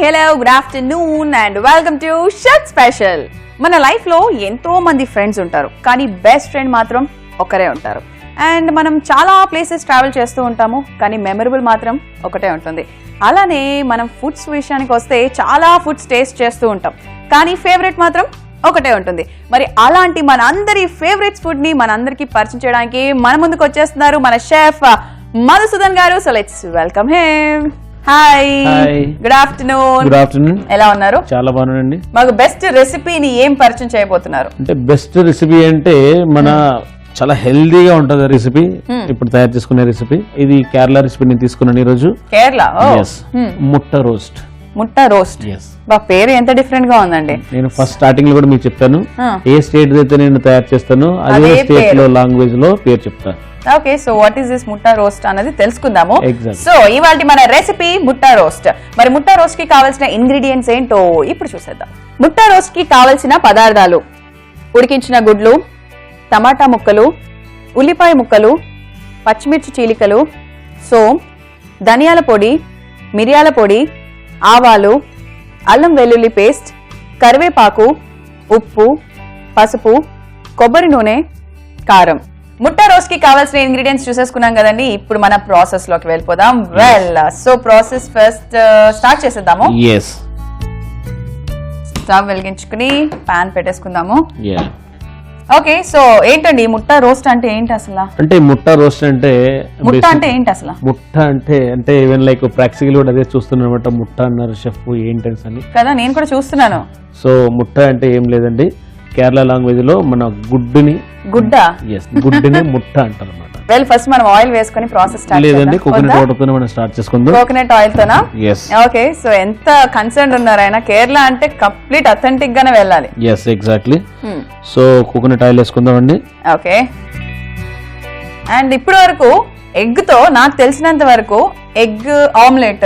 hello, good afternoon and welcome to Shut Special. మన life లో ఎంతో మంది ఫ్రెండ్స్ ఉంటారు, కానీ బెస్ట్ ఫ్రెండ్ మాత్రం ఒకరే ఉంటారు. అండ్ మనం చాలా ప్లేసెస్ ట్రావెల్ చేస్తూ ఉంటాము, కానీ మెమరబుల్ మాత్రం ఒకటే ఉంటుంది. అలానే మనం ఫుడ్స్ విషయానికి వస్తే చాలా ఫుడ్స్ టేస్ట్ చేస్తూ ఉంటాం, కానీ ఫేవరెట్ మాత్రం ఒకటే ఉంటుంది. మరి అలాంటి మన అందరి ఫేవరెట్ ఫుడ్ ని మన అందరికి పరిచయం చేయడానికి మన ముందుకు వచ్చేస్తున్నారు మన షెఫ్ మధుసూదన్ గారు. So let's welcome him. Hi, good afternoon. Good afternoon. ఎలా ఉన్నారు? చాలా బాగున్నానండి. మాకు బెస్ట్ రెసిపీని ఏం పరిచయం చేయబోతున్నారు? అంటే బెస్ట్ రెసిపీ అంటే మన చాలా హెల్దీగా ఉంటది రెసిపీ. ఇప్పుడు తయారు చేసుకునే రెసిపీ ఇది కేరళ రెసిపీ నేను తీసుకున్నాను ఈ రోజు. కేరళ? ముట్ట రోస్ట్. ముట్ట రోస్ట్, పేరు ఎంత డిఫరెంట్ గా ఉందండి. నేను ఫస్ట్ స్టార్టింగ్ లో కూడా మీకు చెప్తాను, ఏ స్టేట్ అయితే నేను తయారు చేస్తాను అదే స్టేట్ లో లాంగ్వేజ్ లో పేరు చెప్తాను. Okay, so what is this mutta roast అనేది తెలుసుకుందాము. Exactly. సో ఇవాళ మన రెసిపీ ముట్టా రోస్ట్. మరి ముట్టా రోస్ట్ కి కావాల్సిన ఇంగ్రీడియంట్స్ ఏంటో ఇప్పుడు చూసేద్దాం. ముట్టా రోస్ట్ కి కావాల్సిన పదార్థాలు: ఉడికించిన గుడ్లు, టమాటా ముక్కలు, ఉల్లిపాయ ముక్కలు, పచ్చిమిర్చి చీలికలు, సోం, ధనియాల పొడి, మిరియాల పొడి, ఆవాలు, అల్లం వెల్లుల్లి పేస్ట్, కరివేపాకు, ఉప్పు, పసుపు, కొబ్బరి నూనె, కారం. ముట్టా రోస్ట్ కి కావాల్సిన ఇంగ్రీడియంట్స్ చూసేసుకున్నాం కదండి. ఇప్పుడు మన ప్రాసెస్ లోకి వెళ్ళిపోదాం. సో ప్రాసెస్ ఫస్ట్ స్టార్ట్ చేసేద్దాము. స్టవ్ వెలిగించుకుని పాన్ పెట్టేసుకుందాము. ఓకే, సో ఏంటండి ముట్టా రోస్ట్ అంటే ఏంటి అసలు? అంటే ముట్టా రోస్ట్ అంటే ముట్ట అంటే ఏంటి అసలు? ముట్ట అంటే ఈవెన్ లైక్ ప్రాక్టికల్ కూడా అదే చూస్తున్నాను అనమాట. ముట్ట అన్నారు షెఫ్ ఏంటని అని కదా, నేను కూడా చూస్తున్నాను. సో ముట్ట అంటే ఏం లేదండి, కేరళ లాంగ్వేజ్ లో మన గుడ్డుని గుడ్డుని ముట్ట అంటారు అనమాట. వెల్, ఫస్ట్ మనం ఆయిల్ వేసుకొని ప్రాసెస్ స్టార్ట్ లేదండి, కోకోనట్ వాటర్ తో మనం స్టార్ట్ చేసుకుందాం. కోకోనట్ ఆయిల్ తోనా? ఓకే, సో ఎంత కన్సర్న్ ఉన్నారు ఆయన. కేరళ అంటే కంప్లీట్ అథెంటిక్ గానే వెళ్ళాలి. ఎగ్జాక్ట్లీ. సో కోకోనట్ ఆయిల్ వేసుకుందాం అండి. ఓకే, అండ్ ఇప్పటి వరకు ఎగ్ తో నాకు తెలిసినంత వరకు ఎగ్ ఆమ్లెట్,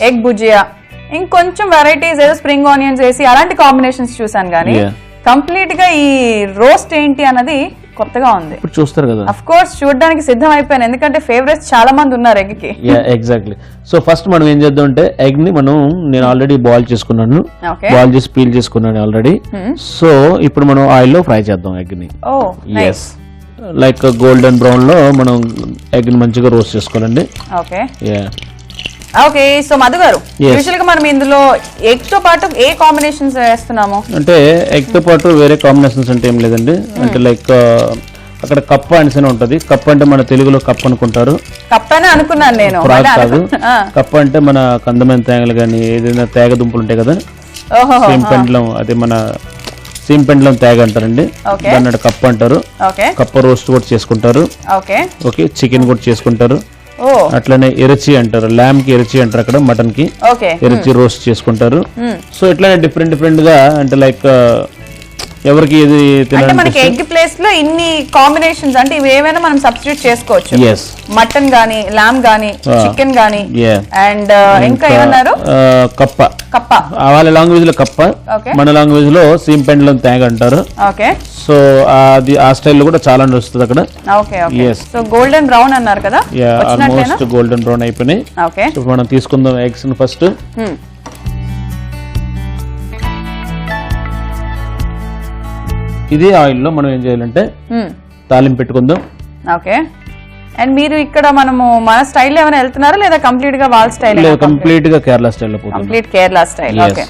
ఎగ్ భుజియా, ఇంకొంచెం వెరైటీస్ ఏదో స్ప్రింగ్ ఆనియన్స్ వేసి అలాంటి కాంబినేషన్స్ చూసాను, కానీ కంప్లీట్ గా ఈ రోస్ట్ ఏంటి అన్నది కొత్తగా ఉంది. ఇప్పుడు చూస్తారు కదా, అఫ్ కోర్స్ చూడడానికి సిద్ధం అయిపోయాను, ఎందుకంటే ఫేవరెట్స్ చాలా మంది ఉన్నారు ఎగ్ కి. ఎగ్జాక్ట్లీ. సో ఫస్ట్ మనం ఏం చేద్దాం అంటే ఎగ్ ని నేను ఆల్రెడీ బాయిల్ చేసుకున్నాను, బాయిల్ చేసి పీల్ చేసుకున్నాను ఆల్రెడీ. సో ఇప్పుడు మనం ఆయిల్ లో ఫ్రై చేద్దాం ఎగ్ ని. లైక్ గోల్డెన్ బ్రౌన్ లో మనం ఎగ్ ని మంచిగా రోస్ట్ చేసుకోవాలండి. ఓకే, సో మధు గారు, యూజువల్ గా మనం ఇందులో ఎగ్ తో పాటు ఏ కాంబినేషన్స్ వేస్తున్నాము? అంటే ఎగ్ తో పాటు వేరే కాంబినేషన్స్ అంటే ఏం లేదండి. అంటే లైక్ అక్కడ కప్ప అనేసి ఉంటది. కప్ప అంటే మన తెలుగులో కప్ప అనుకుంటారు. కప్ప అని అనుకున్నాను నేను. కాదు, కప్ప అంటే మన కందమైన తేగలు కానీ ఏదైనా తేగ దుంపలు ఉంటాయి కదా, సేమ్ పెండ్లం, అదే మన సేమ్ పెండ్లం తేగ అంటారండి, దాన్ని కప్ప అంటారు. కప్ప రోస్ట్ కూడా చేసుకుంటారు. ఓకే, చికెన్ కూడా చేసుకుంటారు. అట్లనే ఇరచి అంటారు, ల్యామ్ కి ఇరచి అంటారు, అక్కడ మటన్ కి ఇరచి రోస్ట్ చేసుకుంటారు. సో ఇట్లానే డిఫరెంట్ డిఫరెంట్ గా, అంటే లైక్ ఎవరికి ఏది మనకి ఎగ్ ప్లేస్ లో ఇన్ని కాంబినేషన్స్, అంటే ఇవి ఏమైనా మనం సబ్స్టిట్యూట్ చేసుకోవచ్చు. మటన్ గానీ, లామ్ గానీ, చికెన్ గానీ, అండ్ ఇంకా ఏమన్నారు? కప్ప. వాళ్ళ లాంగ్వేజ్ లో కప్ప, మన లాంగ్వేజ్ లో సేమ్ పెండ్లం తేగ అంటారు. సో అది ఆ స్టైల్లో కూడా చాలా వస్తుంది అక్కడ. సో గోల్డెన్ బ్రౌన్ అన్నారు కదా, ఆల్మోస్ట్ గోల్డెన్ బ్రౌన్ అయిపోయినాయి. మనం తీసుకుందాం ఎగ్స్ ఫస్ట్. ఇదే ఆయిల్ లో మనం ఏం చేయాలంటే తాలింపు పెట్టుకుందాం. ఓకే, అండ్ మీరు ఇక్కడ మనము మన స్టైల్ ఏమైనా వెళ్తున్నారా, లేదా కంప్లీట్ గా వాళ్ళ స్టైల్? కంప్లీట్ గా కేరళ స్టైల్ లో పోతుంది. Complete Kerala style. Okay,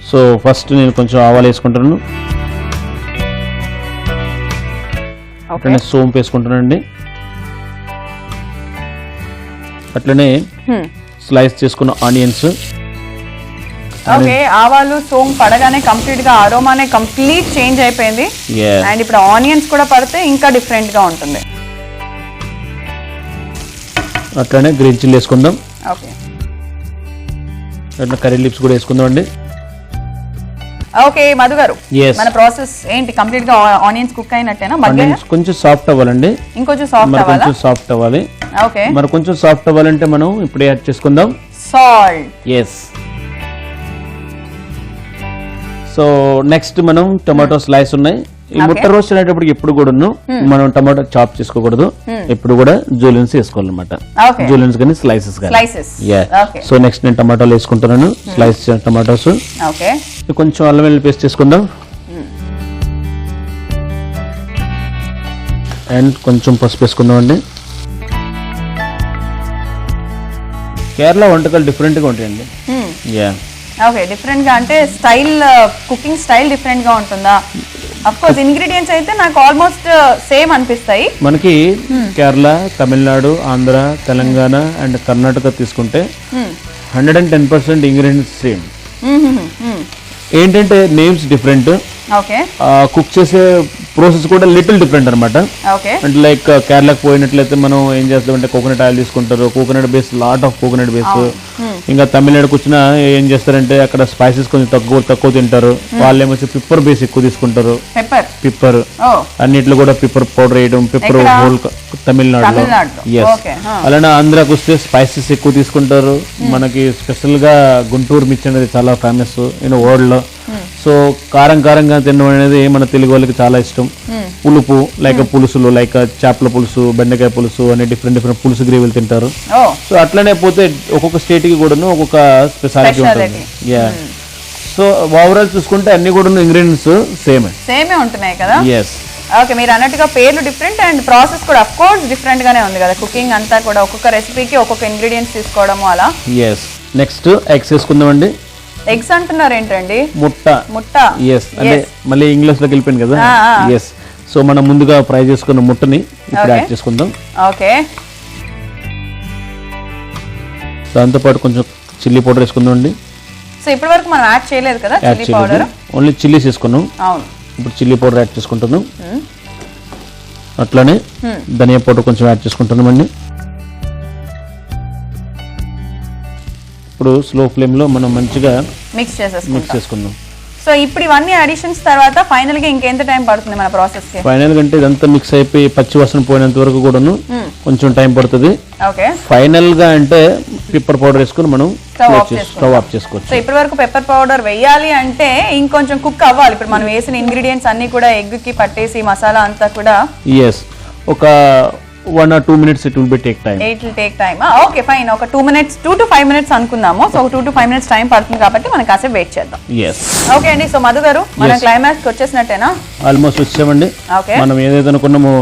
so first నేను కొంచెం ఆవాలు వేసుకుంటాను, అట్లనే సోంపు వేసుకుంటానండి, అట్లనే స్లైస్ చేసుకున్న ఆనియన్స్. ఓకే, ఆవాలు సోంపు పడగానే కంప్లీట్ గా అరోమానే కంప్లీట్ చేంజ్ అయిపోయింది. అండ్ ఇప్పుడు ఆనియన్స్ కూడా పడితే ఇంకా డిఫరెంట్ గా ఉంటుంది. అట్లనే గ్రీన్ చిల్లీ వేసుకుందాం. అట్లా కర్రీ లీవ్స్ కూడా వేసుకుందాం అండి. ఓకే మధు గారు, మన ప్రాసెస్ ఏంటి? కంప్లీట్ గా ఆనియన్స్ కుక్ అయినట్టేనా? కొంచెం సాఫ్ట్ అవ్వాలండి, ఇంకొంచెం సాఫ్ట్ అవ్వాలి. ఓకే, మరి కొంచెం సాఫ్ట్ అవ్వాలంటే మనం ఇప్పుడు యాడ్ చేసుకుందాం సాల్ట్. సో నెక్స్ట్ మనం టొమాటో స్లైస్ ఉన్నాయి, ఈ ముట్ట రోస్ట్ అనేటప్పటికి ఎప్పుడు కూడాను మనం టమాటో చాప్ చేసుకోకూడదు, ఎప్పుడు కూడా జూలియన్స్ వేసుకోవాలన్నమాట. జూలియన్స్ కానీ స్లైసెస్ కానీ. సో నెక్స్ట్ నేను టమాటాలు వేసుకుంటున్నాను, స్లైస్ టమాటోస్. కొంచెం అల్లం వెల్లుల్లి పేస్ట్ చేసుకుందాం అండ్ కొంచెం పసుపు వేసుకుందాం అండి. కేరళ వంటకాలు డిఫరెంట్ గా ఉంటాయండి. ఓకే, డిఫరెంట్ గా అంటే స్టైల్, కుకింగ్ స్టైల్ డిఫరెంట్ గా ఉంటుందా? అఫ్ కోర్స్ ఇంగ్రీడియంట్స్ అయితే నాకు ఆల్మోస్ట్ సేమ్ అనిపిస్తాయి. మనకి కేరళ, తమిళనాడు, ఆంధ్ర, తెలంగాణ అండ్ కర్ణాటక తీసుకుంటే 110% ఇంగ్రీడియంట్స్ సేమ్. ఏంటంటే నేమ్స్ డిఫరెంట్, కుక్ చేసే ప్రాసెస్ కూడా లిటిల్ డిఫరెంట్ అనమాట. అంటే లైక్ కేరళకు పోయినట్లయితే మనం ఏం చేస్తామంటే కోకోనట్ ఆయిల్ తీసుకుంటారు, coconut base, lot of coconut base. ఇంకా తమిళనాడుకి వచ్చినా ఏం చేస్తారంటే అక్కడ స్పైసెస్ కొంచెం తక్కువ తింటారు, వాళ్ళు ఏమొచ్చి పిప్పర్ బేస్ ఎక్కువ తీసుకుంటారు. పిప్పర్ అన్నిట్లో కూడా పిప్పర్ పౌడర్ వేయడం, పిప్పర్ హోల్ తమిళనాడులో. ఎస్, అలానే ఆంధ్రాకి వస్తే స్పైసెస్ ఎక్కువ తీసుకుంటారు. మనకి స్పెషల్ గా గుంటూరు మిర్చి అనేది చాలా ఫేమస్ వరల్డ్ లో. సో కారంగా తినడం అనేది మన తెలుగు వాళ్ళకి చాలా ఇష్టం. పులుపు లైక్ పులుసులు, లైక్ చేపల పులుసు, బెండకాయ పులుసు అనే డిఫరెంట్ పులుసు గ్రేవీలు తింటారు. సో అట్లనే పోతే ఒక్కొక్క స్టేట్ కి కూడా ఒక్కొక్క స్పెషాలిటీ ఉంటుంది. సో ఓవరాల్ చూసుకుంటే అన్ని కూడా ఇంగ్రీడియంట్స్ సేమే ఉంటున్నాయి కదా. ఓకే, మీరు అన్నట్టుగా పేర్లు డిఫరెంట్ అండ్ ప్రాసెస్ కూడా అఫ్ కోర్స్ డిఫరెంట్ గానే ఉంది కదా. కుకింగ్ అంతా కూడా ఒక్కొక్క రెసిపీకి ఒక్కొక్క ఇంగ్రీడియంట్స్ తీసుకోవడము అలా. నెక్స్ట్ ఎగ్స్ వేసుకుందామండి. ఎగ్స్ అంటున్నారు ఏంటండి? ముట్ట. ఎస్, అంటే మళ్ళీ ఇంగ్లీష్ లోకి వెళ్ళిపోయింది కదా. ఎస్, సో మనం ముందుగా ఫ్రై చేసుకున్న ముట్టని ఇప్పుడు యాడ్ చేసుకుందాం. ఓకే, దాంతో పాటు కొంచెం చిల్లీ పౌడర్ వేసుకుందాం అండి. సో ఇప్పటి వరకు మనం యాడ్ చేయలేదు కదా చిల్లీ పౌడర్, ఓన్లీ చిల్లీస్ వేసుకున్నాం. అవును, ఇప్పుడు చిల్లీ పౌడర్ యాడ్ చేసుకుంటున్నాం. అట్లానే ధనియా పౌడర్ కొంచెం యాడ్ చేసుకుంటున్నాం అండి. ఇప్పుడు స్లో ఫ్లేమ్ లో మనం మంచిగా మిక్స్ చేసుకుందాం. సో ఇప్పుడు ఇవన్నీ అడిషన్స్ తర్వాత ఫైనల్ గా ఇంకెంత టైం పడుతుంది మన ప్రాసెస్ కి? ఫైనల్ గా అంటే ఇదంతా మిక్స్ అయిపోయి పచ్చి వాసన పోయినంత వరకు కూడాను కొంచెం టైం పడుతుంది. ఓకే, ఫైనల్ గా అంటే పెప్పర్ పౌడర్ వేసుకుని మనం స్టవ్ ఆఫ్ చేసుకోవచ్చు. సో ఇప్పటి వరకు పెప్పర్ పౌడర్ వేయాలి అంటే ఇంకొంచెం కుక్ అవ్వాలి. ఇప్పుడు మనం వేసిన ఇంగ్రీడియంట్స్ అన్ని కూడా ఎగ్ కి పట్టేసి మసాలా అంతా కూడా. ఎస్, ఒక 1 or 2 minutes it will take time. It will take time. Okay, fine. ఒక 2 to 5 minutes అనుకుందాము. సో 2 to 5 minutes టైం పడుతుంది కాబట్టి మనం కాసేపు వెయిట్ చేద్దాం. yes. ఓకే అండి, సో మధు గారు మన క్లైమాక్స్ కి వచ్చేసినట్టేనా? ఆల్మోస్ట్ వచ్చామండి. ఓకే, మనం ఏదైతే అనుకున్నామో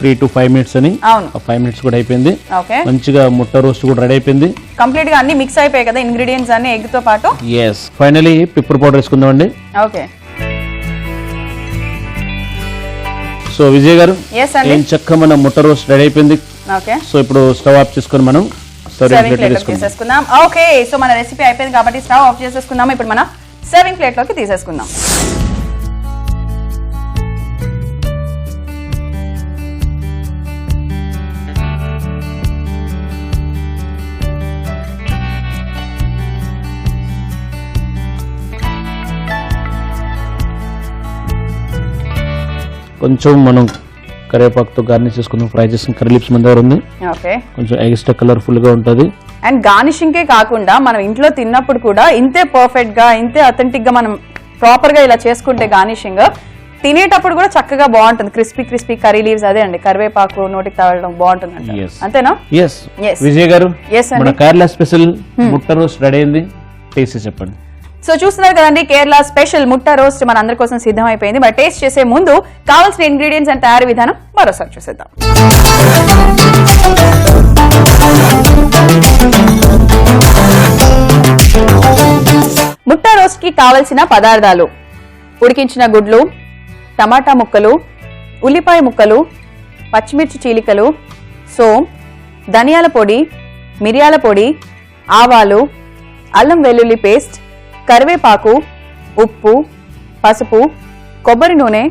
3 to 5 minutes అని, 5 minutes కూడా అయిపోయింది. ఓకే, మంచిగా ముట్ట రోస్ట్ కూడా రెడీ అయిపోయింది. కంప్లీట్ గా అన్ని మిక్స్ అయిపోయాయి కదా ఇంగ్రీడియంట్స్ అన్ని ఎగ్ తో పాటు. yes, ఫైనల్లీ పెప్పర్ పౌడర్ వేసుకుందాం అండి. ఓకే, సో విజయ్ గారు ఏం చక్క మన ముట్ట రోస్ట్ రెడీ అయిపోయింది. సో ఇప్పుడు స్టవ్ ఆఫ్ చేసుకుని మనం సర్వింగ్ ప్లేట్ లోకి తీసేసుకుందాం. ఓకే, సో మన రెసిపీ అయిపోయింది కాబట్టి స్టవ్ ఆఫ్ చేసేసుకుందాం. ఇప్పుడు మన సర్వింగ్ ప్లేట్ లోకి తీసేసుకుందాం. కొంచెం మనం కరివేపాకుతో గార్నిష్ చేసుకుందాం. ఫ్రై చేసుకుని కర్రీ లిప్స్ మన దగ్గర ఉంది. ఓకే, కొంచెం ఎక్స్ట్రా కలర్ఫుల్ గా ఉంటది. అండ్ గార్నిషింగ్ కే కాకుండా మనం ఇంట్లో తిన్నప్పుడు కూడా ఇంతే పర్ఫెక్ట్ గా, ఇంతే అథెంటిక్ గా మనం ప్రాపర్ గా ఇలా చేసుకుంటే గార్నిషింగ్ తినేటప్పుడు కూడా చక్కగా బాగుంటుంది. క్రిస్పీ కర్రీ లీవ్స్, అదే అండి కరివేపాకు నోటికి తగలడం బాగుంటుంది. అంతేనా? ఎస్ విజయ్ గారు, మన కేరళ స్పెషల్ ముట్ట రోస్ట్ రెడీ అయింది, టేస్ట్ చెప్పండి. సో చూస్తున్నారు కదండి, కేరళ స్పెషల్ ముట్ట రోస్ట్ మన అందరి కోసం సిద్ధం అయిపోయింది. మరి టేస్ట్ చేసే ముందు కావాల్సిన ఇంగ్రీడియంట్స్ అండ్ తయారీ విధానం మరోసారి చూసేద్దాం. ముట్ట రోస్ట్ కి కావలసిన పదార్థాలు: ఉడికించిన గుడ్లు, టమాటా ముక్కలు, ఉల్లిపాయ ముక్కలు, పచ్చిమిర్చి చీలికలు, సోం, ధనియాల పొడి, మిరియాల పొడి, ఆవాలు, అల్లం వెల్లుల్లి పేస్ట్, కరివేపాకు, ఉప్పు, పసుపు, కొబ్బరి నూనె,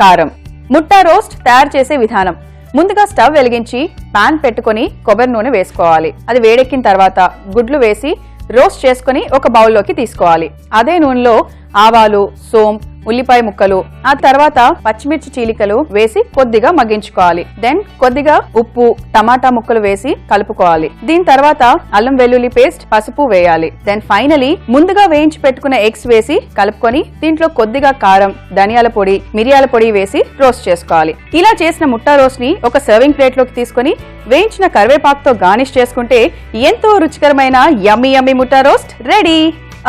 కారం. ముట్ట రోస్ట్ తయారు చేసే విధానం: ముందుగా స్టవ్ వెలిగించి పాన్ పెట్టుకుని కొబ్బరి నూనె వేసుకోవాలి. అది వేడెక్కిన తర్వాత గుడ్లు వేసి రోస్ట్ చేసుకుని ఒక బౌల్లోకి తీసుకోవాలి. అదే నూనెలో ఆవాలు, సోంపు, ఉల్లిపాయ ముక్కలు, ఆ తర్వాత పచ్చిమిర్చి చీలికలు వేసి కొద్దిగా మగ్గించుకోవాలి. దెన్ కొద్దిగా ఉప్పు, టమాటా ముక్కలు వేసి కలుపుకోవాలి. దీని తర్వాత అల్లం వెల్లుల్లి పేస్ట్, పసుపు వేయాలి. దెన్ ఫైనలీ ముందుగా వేయించి పెట్టుకున్న ఎగ్స్ వేసి కలుపుకొని దీంట్లో కొద్దిగా కారం, ధనియాల పొడి, మిరియాల పొడి వేసి రోస్ట్ చేసుకోవాలి. ఇలా చేసిన ముట్టా రోస్ట్ ని ఒక సర్వింగ్ ప్లేట్ లోకి తీసుకొని వేయించిన కరివేపాకుతో గార్నిష్ చేసుకుంటే ఎంతో రుచికరమైన యమ్మీ యమ్మీ ముట్టా రోస్ట్ రెడీ.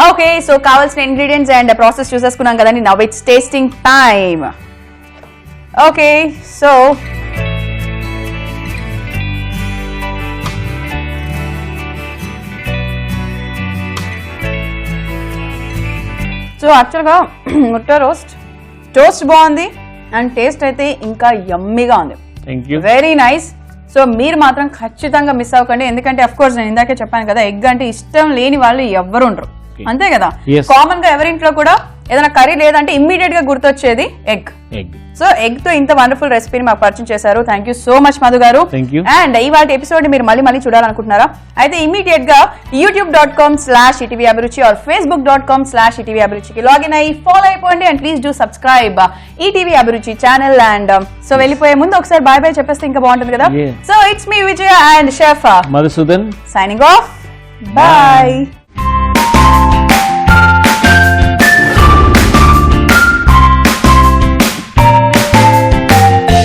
ఓకే, సో కావాల్సిన ఇంగ్రీడియంట్స్ అండ్ ప్రాసెస్ చూసేసుకున్నాం కదండి. Now it's tasting time. Okay, so యాక్చువల్గా ముట్టా టోస్ట్ బాగుంది అండ్ టేస్ట్ అయితే ఇంకా యమ్మీగా ఉంది. Very nice. సో మీరు మాత్రం ఖచ్చితంగా మిస్ అవ్వకండి, ఎందుకంటే అఫ్ కోర్స్ నేను ఇందాకే చెప్పాను కదా, ఎగ్ అంటే ఇష్టం లేని వాళ్ళు ఎవ్వరు ఉండరు, అంతే కదా. కామన్ గా ఎవరింట్లో కూడా ఏదైనా కర్రీ లేదంటే ఇమ్మీడియట్ గా గుర్తొచ్చేది ఎగ్. సో ఎగ్ తో ఇంత వండర్ఫుల్ రెసిపీని మాకు పరిచయం చేశారు. Thank you so much Madhu గారు. అండ్ ఇవాళ ఎపిసోడ్ మీరు మళ్ళీ చూడాలనుకుంటున్నారా? అయితే ఇమీడియట్ గా youtube.com/etvabhiruchi or facebook.com/etvabhiruchi లాగిన్ అయ్యి ఫాలో అయిపోండి and please do subscribe ETV Abhiruchi channel. And so వెళ్ళిపోయే ముందు ఒకసారి బాయ్ బాయ్ చెప్పేస్తే ఇంకా బాగుంటుంది కదా. సో ఇట్స్ మీ Vijaya and chef Madhusudan signing off. Bye.